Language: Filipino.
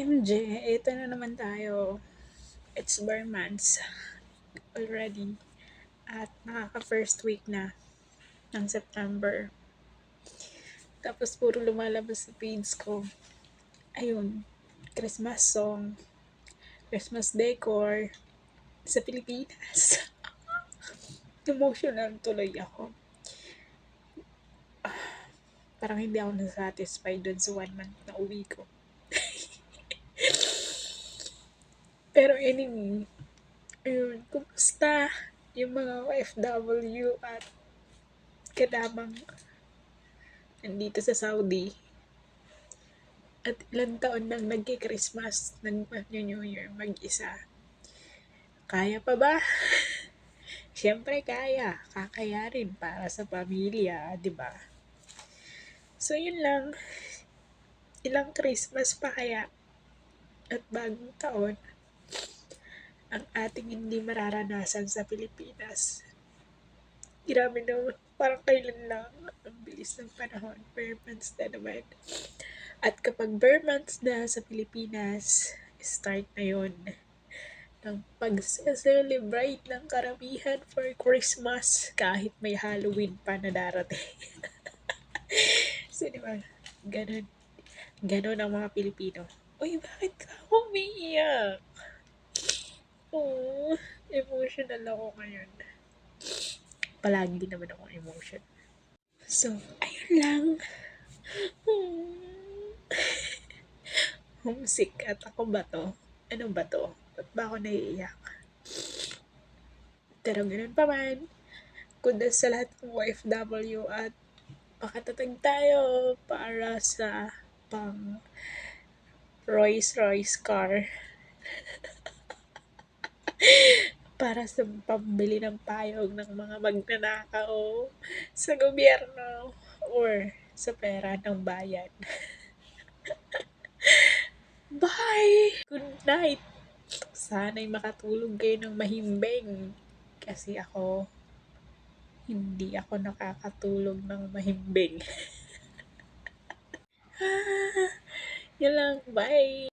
OMG, ito na naman tayo. It's bare months already. At nakaka-first week na ng September. Tapos puro lumalabas sa feeds ko. Ayun, Christmas song, Christmas decor sa Pilipinas. Emotional tuloy ako. Parang hindi ako nasatisfied dun sa 1 month na uwi ko. Pero anyway, ayun, kumusta yung mga OFW at kadamang nandito sa Saudi? At ilang taon nang nagki-Christmas, nag-New Year mag-isa. Kaya pa ba? Siyempre kaya. Kakayarin para sa pamilya, di ba? So yun lang. Ilang Christmas pa kaya at bagong taon ang ating hindi mararanasan sa Pilipinas. Grabe naman. Parang kailan lang. Ang bilis ng panahon. Bare months na naman. At kapag bare months na sa Pilipinas, start na yun ng pag-celebrate ng karamihan for Christmas kahit may Halloween pa na darating. So, di ba? Ganun. Ganun ang mga Pilipino. Uy, bakit ka umiiyak? Oh, emotional ako ngayon. Palagi din naman ako emotion. So, ayun lang. Homesick at ako ba to? Ano ba to? Ba't ba ako naiiyak? Pero ganun pa man, kudos sa lahat ng OFW at pakatatag tayo para sa pang Rolls-Royce car. Para sa pambili ng payog ng mga magnanakaw sa gobyerno or sa pera ng bayan. Bye! Good night! Sana'y makatulog kayo ng mahimbing. Kasi ako, hindi ako nakakatulog ng mahimbing. Yan lang. Bye!